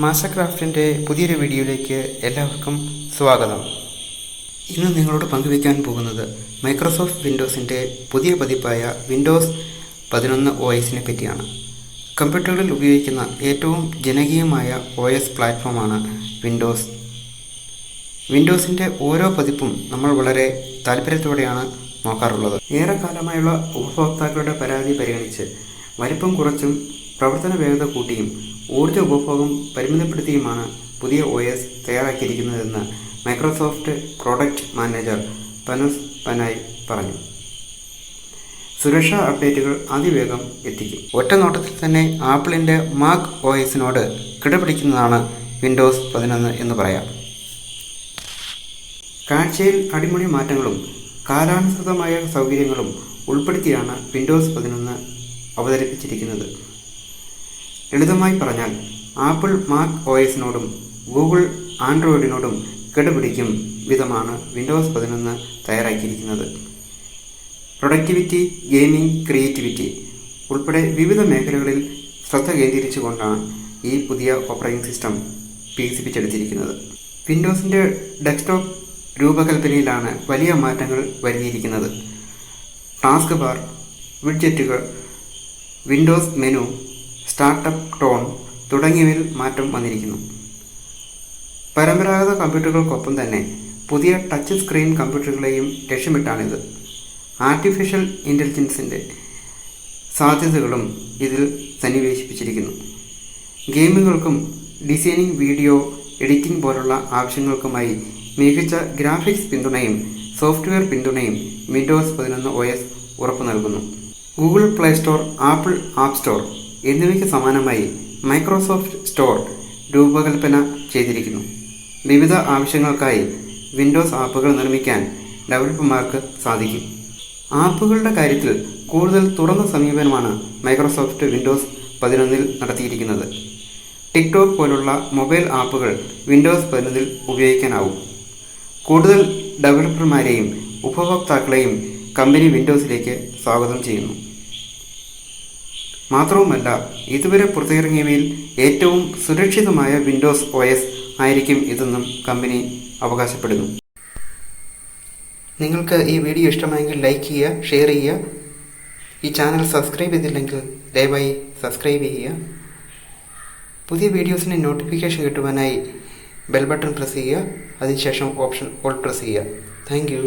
Master ക്രാഫ്റ്റിൻ്റെ പുതിയൊരു വീഡിയോയിലേക്ക് എല്ലാവർക്കും സ്വാഗതം. ഇന്ന് നിങ്ങളോട് പങ്കുവയ്ക്കാൻ പോകുന്നത് മൈക്രോസോഫ്റ്റ് വിൻഡോസിൻ്റെ പുതിയ പതിപ്പായ വിൻഡോസ് 11 OSനെ പറ്റിയാണ്. കമ്പ്യൂട്ടറുകളിൽ ഉപയോഗിക്കുന്ന ഏറ്റവും ജനകീയമായ OS പ്ലാറ്റ്ഫോമാണ് വിൻഡോസ്. വിൻഡോസിൻ്റെ ഓരോ പതിപ്പും നമ്മൾ വളരെ താല്പര്യത്തോടെയാണ് നോക്കാറുള്ളത്. ഏറെക്കാലമായുള്ള ഉപഭോക്താക്കളുടെ പരാതി പരിഗണിച്ച് വലിപ്പം കുറച്ചും പ്രവർത്തന വേഗത കൂട്ടിയും ഊർജ്ജ ഉപഭോഗം പരിമിതപ്പെടുത്തിയുമാണ് പുതിയ OS തയ്യാറാക്കിയിരിക്കുന്നതെന്ന് മൈക്രോസോഫ്റ്റ് പ്രോഡക്റ്റ് മാനേജർ പനുസ് പനായ് പറഞ്ഞു. സുരക്ഷാ അപ്ഡേറ്റുകൾ അതിവേഗം എത്തിക്കും. ഒറ്റ നോട്ടത്തിൽ തന്നെ ആപ്പിളിൻ്റെ മാക് OSനോട് കിടപിടിക്കുന്നതാണ് വിൻഡോസ് 11 എന്ന് പറയാം. കാഴ്ചയിൽ അടിമുടി മാറ്റങ്ങളും കാലാനുസൃതമായ സൗകര്യങ്ങളും ഉൾപ്പെടുത്തിയാണ് വിൻഡോസ് 11 അവതരിപ്പിച്ചിരിക്കുന്നത്. ലളിതമായി പറഞ്ഞാൽ ആപ്പിൾ മാക് OSനോടും ഗൂഗിൾ ആൻഡ്രോയിഡിനോടും കിടപിടിക്കും വിധമാണ് വിൻഡോസ് 11 തയ്യാറാക്കിയിരിക്കുന്നത്. പ്രൊഡക്ടിവിറ്റി, ഗെയിമിംഗ്, ക്രിയേറ്റിവിറ്റി ഉൾപ്പെടെ വിവിധ മേഖലകളിൽ ശ്രദ്ധ കേന്ദ്രീകരിച്ചുകൊണ്ടാണ് ഈ പുതിയ ഓപ്പറേറ്റിംഗ് സിസ്റ്റം വികസിപ്പിച്ചെടുത്തിരിക്കുന്നത്. വിൻഡോസിൻ്റെ ഡെസ്ക്ടോപ്പ് രൂപകൽപ്പനയിലാണ് വലിയ മാറ്റങ്ങൾ വരുത്തിയിരിക്കുന്നത്. ടാസ്ക് ബാർ, വിഡ്ജറ്റുകൾ, വിൻഡോസ് മെനു, സ്റ്റാർട്ടപ്പ് ടോൺ തുടങ്ങിയവയിൽ മാറ്റം വന്നിരിക്കുന്നു. പരമ്പരാഗത കമ്പ്യൂട്ടറുകൾക്കൊപ്പം തന്നെ പുതിയ ടച്ച് സ്ക്രീൻ കമ്പ്യൂട്ടറുകളെയും ലക്ഷ്യമിട്ടാണിത്. ആർട്ടിഫിഷ്യൽ ഇൻ്റലിജൻസിൻ്റെ സാധ്യതകളും ഇതിൽ സന്നിവേശിപ്പിച്ചിരിക്കുന്നു. ഗെയിമുകൾക്കും ഡിസൈനിങ്, വീഡിയോ എഡിറ്റിംഗ് പോലുള്ള ആവശ്യങ്ങൾക്കുമായി മികച്ച ഗ്രാഫിക്സ് പിന്തുണയും സോഫ്റ്റ്വെയർ പിന്തുണയും വിൻഡോസ് 11 OS ഉറപ്പു നൽകുന്നു. Google play store, apple app store എന്നിവയ്ക്ക് സമാനമായി മൈക്രോസോഫ്റ്റ് സ്റ്റോർ രൂപകൽപ്പന ചെയ്തിരിക്കുന്നു. വിവിധ ആവശ്യങ്ങൾക്കായി വിൻഡോസ് ആപ്പുകൾ നിർമ്മിക്കാൻ ഡെവലപ്പർമാർക്ക് സാധിക്കും. ആപ്പുകളുടെ കാര്യത്തിൽ കൂടുതൽ തുറന്ന സമീപനമാണ് മൈക്രോസോഫ്റ്റ് വിൻഡോസ് 11 നടത്തിയിരിക്കുന്നത്. ടിക്ടോക്ക് പോലുള്ള മൊബൈൽ ആപ്പുകൾ വിൻഡോസ് 11 ഉപയോഗിക്കാനാവും. കൂടുതൽ ഡെവലപ്പർമാരെയും ഉപഭോക്താക്കളെയും കമ്പനി വിൻഡോസിലേക്ക് സ്വാഗതം ചെയ്യുന്നു. മാത്രവുമല്ല, ഇതുവരെ പുറത്തിറങ്ങിയവയിൽ ഏറ്റവും സുരക്ഷിതമായ വിൻഡോസ് OS ആയിരിക്കും ഇതെന്നും കമ്പനി അവകാശപ്പെടുന്നു. നിങ്ങൾക്ക് ഈ വീഡിയോ ഇഷ്ടമായെങ്കിൽ ലൈക്ക് ചെയ്യുക, ഷെയർ ചെയ്യുക. ഈ ചാനൽ സബ്സ്ക്രൈബ് ചെയ്തില്ലെങ്കിൽ ദയവായി സബ്സ്ക്രൈബ് ചെയ്യുക. പുതിയ വീഡിയോസിന് നോട്ടിഫിക്കേഷൻ കിട്ടുവാനായി ബെൽ ബട്ടൺ പ്രസ് ചെയ്യുക. അതിനുശേഷം ഓപ്ഷൻ ഓൾ പ്രസ് ചെയ്യുക. Thank you.